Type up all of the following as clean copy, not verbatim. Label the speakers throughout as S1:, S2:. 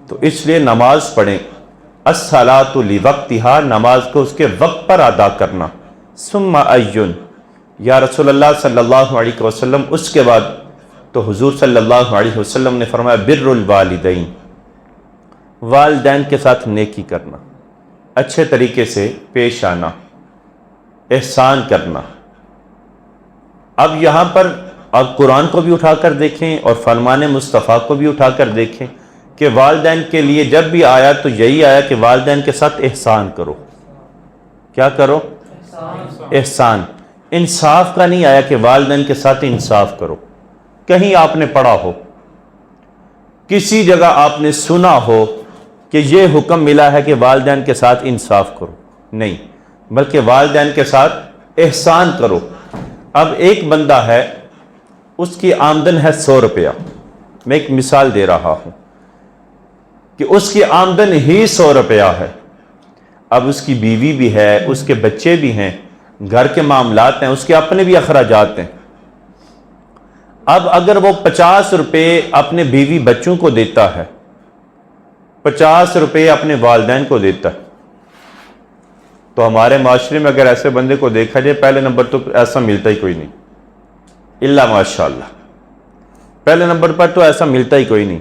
S1: تو اس لیے نماز پڑھیں، الصلاۃ لوقتہا، نماز کو اس کے وقت پر ادا کرنا، ثم ایون، یا رسول اللہ صلی اللہ علیہ وسلم اس کے بعد؟ تو حضور صلی اللہ علیہ وسلم نے فرمایا بر الوالدین، والدین کے ساتھ نیکی کرنا، اچھے طریقے سے پیش آنا، احسان کرنا۔ اب یہاں پر آپ قرآن کو بھی اٹھا کر دیکھیں اور فرمان مصطفیٰ کو بھی اٹھا کر دیکھیں کہ والدین کے لیے جب بھی آیا تو یہی آیا کہ والدین کے ساتھ احسان کرو۔ کیا کرو؟ احسان۔ انصاف کا نہیں آیا کہ والدین کے ساتھ انصاف کرو۔ کہیں آپ نے پڑھا ہو، کسی جگہ آپ نے سنا ہو کہ یہ حکم ملا ہے کہ والدین کے ساتھ انصاف کرو؟ نہیں، بلکہ والدین کے ساتھ احسان کرو۔ اب ایک بندہ ہے، اس کی آمدن ہے 100 روپیہ، میں ایک مثال دے رہا ہوں کہ اس کی آمدن ہی 100 روپیہ ہے۔ اب اس کی بیوی بھی ہے، اس کے بچے بھی ہیں، گھر کے معاملات ہیں، اس کے اپنے بھی اخراجات ہیں۔ اب اگر وہ 50 روپے اپنے بیوی بچوں کو دیتا ہے، 50 روپے اپنے والدین کو دیتا ہے، تو ہمارے معاشرے میں اگر ایسے بندے کو دیکھا جائے، پہلے نمبر تو ایسا ملتا ہی کوئی نہیں، الا ماشاءاللہ، پہلے نمبر پر تو ایسا ملتا ہی کوئی نہیں۔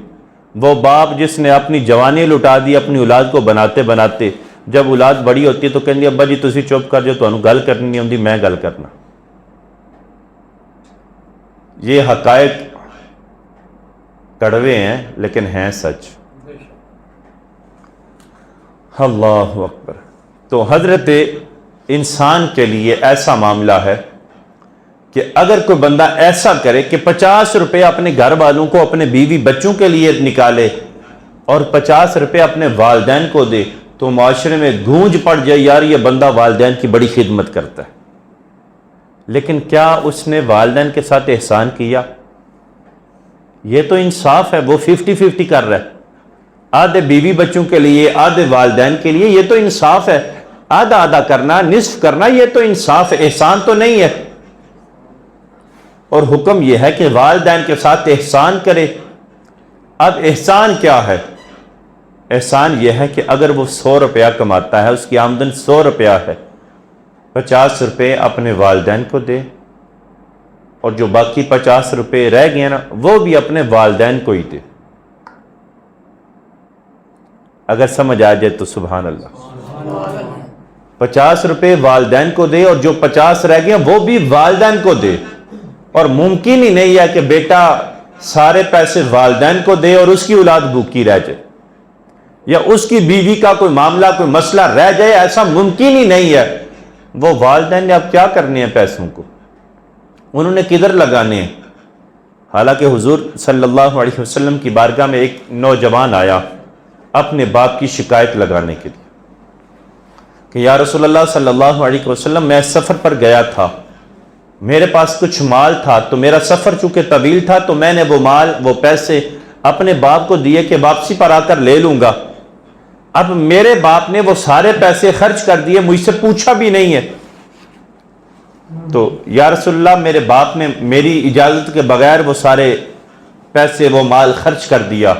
S1: وہ باپ جس نے اپنی جوانی لٹا دی اپنی اولاد کو بناتے بناتے، جب اولاد بڑی ہوتی ہے تو کہندی ابا جی تسی چپ کر جو، تانوں گل کرنی نہیں ہوندی، میں گل کرنا۔ یہ حقائق کڑوے ہیں لیکن ہیں سچ۔ اللہ اکبر۔ تو حضرت انسان کے لیے ایسا معاملہ ہے کہ اگر کوئی بندہ ایسا کرے کہ 50 روپے اپنے گھر والوں کو، اپنے بیوی بچوں کے لیے نکالے اور 50 روپے اپنے والدین کو دے، تو معاشرے میں گونج پڑ جائے، یار یہ بندہ والدین کی بڑی خدمت کرتا ہے۔ لیکن کیا اس نے والدین کے ساتھ احسان کیا؟ یہ تو انصاف ہے، وہ 50-50 کر رہا ہے، آدھے بیوی بچوں کے لیے آدھے والدین کے لیے، یہ تو انصاف ہے۔ آدھا آدھا کرنا، نصف کرنا، یہ تو انصاف ہے، احسان تو نہیں ہے۔ اور حکم یہ ہے کہ والدین کے ساتھ احسان کرے۔ اب احسان کیا ہے؟ احسان یہ ہے کہ اگر وہ 100 روپیہ کماتا ہے، اس کی آمدن 100 روپیہ ہے، 50 روپے اپنے والدین کو دے، اور جو باقی 50 روپے رہ گئے نا، وہ بھی اپنے والدین کو ہی دے۔ اگر سمجھ آ جائے تو سبحان اللہ۔ 50 روپے والدین کو دے اور جو 50 رہ گئے وہ بھی والدین کو دے۔ اور ممکن ہی نہیں ہے کہ بیٹا سارے پیسے والدین کو دے اور اس کی اولاد بھوکی رہ جائے، یا اس کی بیوی کا کوئی معاملہ کوئی مسئلہ رہ جائے، ایسا ممکن ہی نہیں ہے۔ وہ والدین نے اب کیا کرنے ہیں پیسوں کو؟ انہوں نے کدھر لگانے ہیں؟ حالانکہ حضور صلی اللہ علیہ وسلم کی بارگاہ میں ایک نوجوان آیا اپنے باپ کی شکایت لگانے کے لیے کہ یا رسول اللہ صلی اللہ علیہ وسلم، میں سفر پر گیا تھا، میرے پاس کچھ مال تھا، تو میرا سفر چونکہ طویل تھا تو میں نے وہ مال، وہ پیسے اپنے باپ کو دیے کہ واپسی پر آ کر لے لوں گا۔ اب میرے باپ نے وہ سارے پیسے خرچ کر دیے، مجھ سے پوچھا بھی نہیں ہے۔ تو یا رسول اللہ، میرے باپ نے میری اجازت کے بغیر وہ سارے پیسے وہ مال خرچ کر دیا،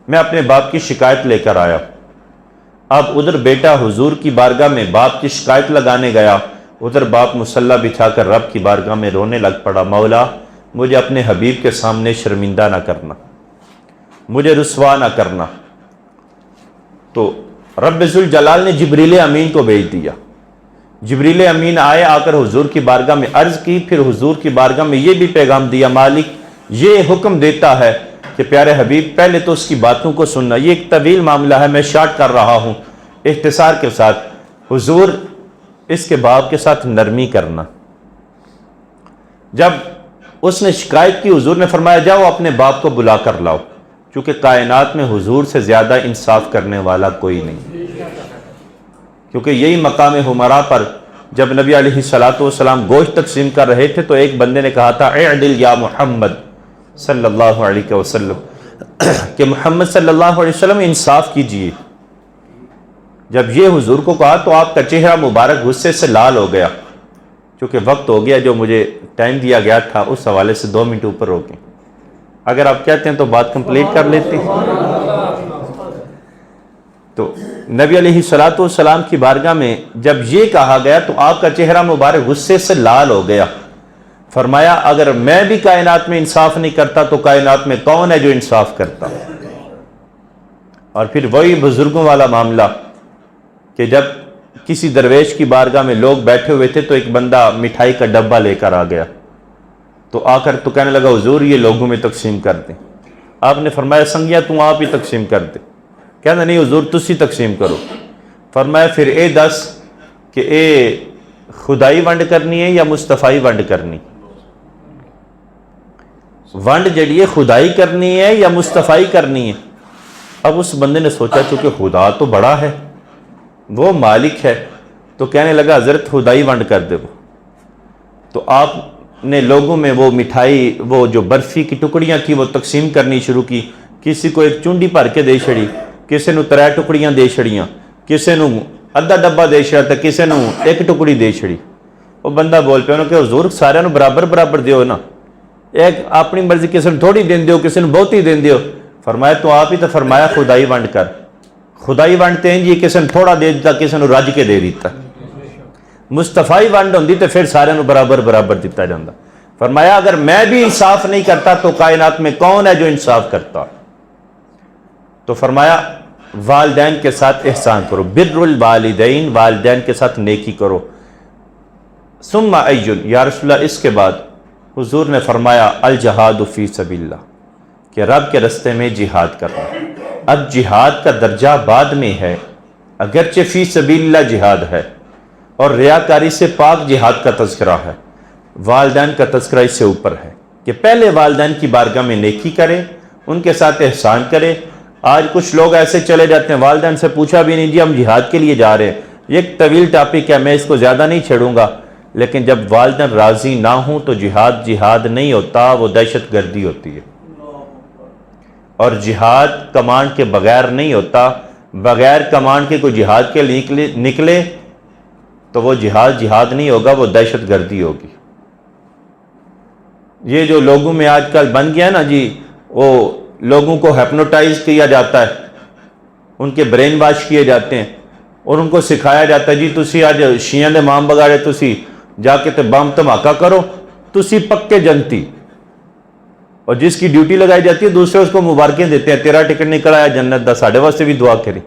S1: میں اپنے باپ کی شکایت لے کر آیا۔ اب ادھر بیٹا حضور کی بارگاہ میں باپ کی شکایت لگانے گیا، ادھر باپ مصلی بچھا کر رب کی بارگاہ میں رونے لگ پڑا، مولا مجھے اپنے حبیب کے سامنے شرمندہ نہ کرنا، مجھے رسوا نہ کرنا۔ تو رب ذوالجلال نے جبریل امین کو بھیج دیا۔ جبریل امین آئے، آ کر حضور کی بارگاہ میں عرض کی، پھر حضور کی بارگاہ میں یہ بھی پیغام دیا، مالک یہ حکم دیتا ہے کہ پیارے حبیب پہلے تو اس کی باتوں کو سننا۔ یہ ایک طویل معاملہ ہے، میں شارٹ کر رہا ہوں اختصار کے ساتھ۔ حضور اس کے باپ کے ساتھ نرمی کرنا۔ جب اس نے شکایت کی، حضور نے فرمایا جاؤ اپنے باپ کو بلا کر لاؤ، چونکہ کائنات میں حضور سے زیادہ انصاف کرنے والا کوئی نہیں۔ کیونکہ یہی مقام حمراء پر جب نبی علیہ الصلوۃ والسلام گوشت تقسیم کر رہے تھے تو ایک بندے نے کہا تھا اعدل یا محمد صلی اللہ علیہ وسلم، کہ محمد صلی اللہ علیہ وسلم انصاف کیجئے۔ جب یہ حضور کو کہا تو آپ کا چہرہ مبارک غصے سے لال ہو گیا۔ چونکہ وقت ہو گیا، جو مجھے ٹائم دیا گیا تھا اس حوالے سے 2 منٹ اوپر ہو گئے۔ اگر آپ کہتے ہیں تو بات کمپلیٹ کر لیتے ہیں۔ تو نبی علیہ الصلوۃ والسلام کی بارگاہ میں جب یہ کہا گیا تو آپ کا چہرہ مبارک غصے سے لال ہو گیا. فرمایا اگر میں بھی کائنات میں انصاف نہیں کرتا تو کائنات میں کون ہے جو انصاف کرتا؟ اور پھر وہی بزرگوں والا معاملہ کہ جب کسی درویش کی بارگاہ میں لوگ بیٹھے ہوئے تھے تو ایک بندہ مٹھائی کا ڈبہ لے کر آ گیا. تو آ کر تو کہنے لگا حضور یہ لوگوں میں تقسیم کر دیں. آپ نے فرمایا سنگیا تم آپ ہی تقسیم کر دے. کہنا نہیں حضور تسی تقسیم کرو. فرمایا پھر اے دس کہ اے خدائی ونڈ کرنی ہے یا مصطفی ونڈ کرنی؟ ونڈ جڑی ہے خدائی کرنی ہے یا مصطفی کرنی ہے؟ اب اس بندے نے سوچا چونکہ خدا تو بڑا ہے، وہ مالک ہے، تو کہنے لگا حضرت خدائی ونڈ کر دے وہ. تو آپ نے لوگوں میں وہ مٹھائی، وہ جو برفی کی ٹکڑیاں تھی وہ تقسیم کرنی شروع کی. کسی کو ایک چونڈی بھر کے دے چھڑی، کسی نو 3 ٹکڑیاں دے چھڑیاں، کسی نو ادھا ڈبہ دے چھڑا تے کسی نو 1 ٹکڑی دے چھڑی. وہ بندہ بول پیا کہ حضور سارے نو برابر برابر دیو نا، ایک اپنی مرضی کسی نو تھوڑی دین دیو کسی نو بہتی دین دیو. فرمایا تو آپ ہی تو فرمایا خدائی ونڈ کر. خدائی ونڈ تے جی کسی نے تھوڑا دے دیتا کسی نے رج کے دے دیتا. مصطفی ونڈ ہوندی تے پھر سارے نو برابر برابر دیتا جاندہ. فرمایا اگر میں بھی انصاف نہیں کرتا تو کائنات میں کون ہے جو انصاف کرتا؟ تو فرمایا والدین کے ساتھ احسان کرو، بر الوالدین، والدین کے ساتھ نیکی کرو. ثم ایل، یا رسول اللہ اس کے بعد حضور نے فرمایا الجہاد فی سبیل اللہ، کہ رب کے رستے میں جہاد کرنا. اب جہاد کا درجہ بعد میں ہے، اگرچہ فی سبیل اللہ جہاد ہے اور ریاکاری سے پاک جہاد کا تذکرہ ہے، والدین کا تذکرہ اس سے اوپر ہے کہ پہلے والدین کی بارگاہ میں نیکی کرے، ان کے ساتھ احسان کرے. آج کچھ لوگ ایسے چلے جاتے ہیں والدین سے پوچھا بھی نہیں جی ہم جہاد کے لیے جا رہے ہیں. یہ ایک طویل ٹاپک ہے، میں اس کو زیادہ نہیں چھیڑوں گا، لیکن جب والدین راضی نہ ہوں تو جہاد نہیں ہوتا، وہ دہشت گردی ہوتی ہے. اور جہاد کمانڈ کے بغیر نہیں ہوتا، بغیر کمانڈ کے کوئی جہاد کے نکلے تو وہ جہاد نہیں ہوگا، وہ دہشت گردی ہوگی. یہ جو لوگوں میں آج کل بن گیا نا جی، وہ لوگوں کو ہیپنوٹائز کیا جاتا ہے، ان کے برین واش کیے جاتے ہیں اور ان کو سکھایا جاتا ہے جی تسی آج شیعہ دے امام بگاڑے تسی جا کے تے بم دھماکہ کرو، تسی پکے جنتی. اور جس کی ڈیوٹی لگائی جاتی ہے دوسرے اس کو مبارکیں دیتے ہیں، تیرا ٹکٹ نکل آیا جنت دا، ساڑھے واسطے بھی دعا کری.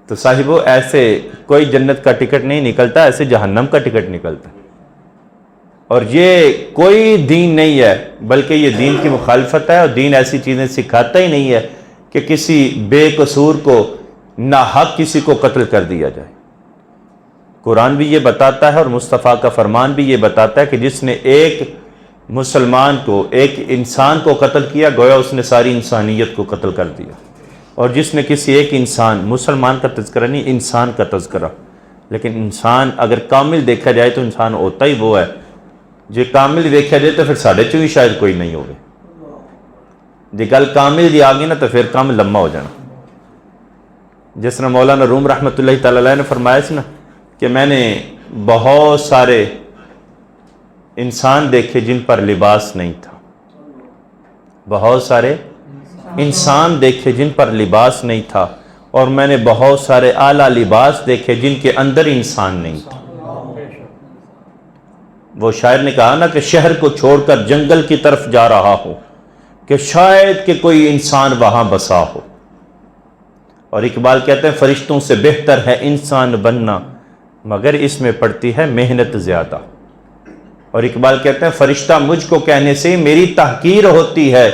S1: تو صاحبو ایسے کوئی جنت کا ٹکٹ نہیں نکلتا، ایسے جہنم کا ٹکٹ نکلتا. اور یہ کوئی دین نہیں ہے، بلکہ یہ دین کی مخالفت ہے، اور دین ایسی چیزیں سکھاتا ہی نہیں ہے کہ کسی بے قصور کو ناحق کسی کو قتل کر دیا جائے. قرآن بھی یہ بتاتا ہے اور مصطفیٰ کا فرمان بھی یہ بتاتا ہے کہ جس نے ایک مسلمان کو، ایک انسان کو قتل کیا گویا اس نے ساری انسانیت کو قتل کر دیا. اور جس نے کسی ایک انسان، مسلمان کا تذکرہ نہیں، انسان کا تذکرہ، لیکن انسان اگر کامل دیکھا جائے تو انسان ہوتا ہی وہ ہے. جی کامل دیکھا جائے تو پھر ساڑھے چویں شاید کوئی نہیں ہوگی. جی گل کامل دی آ گئی نا تو پھر کام لمبا ہو جانا. جس طرح مولانا روم رحمۃ اللہ تعالی علیہ نے فرمایا سی نا کہ میں نے بہت سارے انسان دیکھے جن پر لباس نہیں تھا، بہت سارے انسان دیکھے جن پر لباس نہیں تھا، اور میں نے بہت سارے اعلیٰ لباس دیکھے جن کے اندر انسان نہیں تھا. وہ شاعر نے کہا نا کہ شہر کو چھوڑ کر جنگل کی طرف جا رہا ہو کہ شاید کہ کوئی انسان وہاں بسا ہو. اور اقبال کہتے ہیں فرشتوں سے بہتر ہے انسان بننا مگر اس میں پڑتی ہے محنت زیادہ. اور اقبال کہتے ہیں فرشتہ مجھ کو کہنے سے میری تحقیر ہوتی ہے،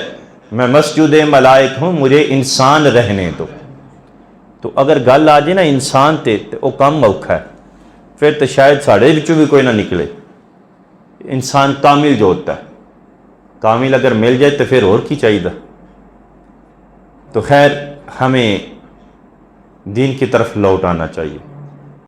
S1: میں مسجود ملائک ہوں مجھے انسان رہنے دو. تو اگر گل آ جائے نا انسان تے وہ کم اوکھا ہے، پھر تو شاید ساڑھے بچوں بھی کوئی نہ نکلے. انسان کامل جو ہوتا ہے، کامل اگر مل جائے تو پھر اور کی چاہیے. تو خیر ہمیں دین کی طرف لوٹ آنا چاہیے.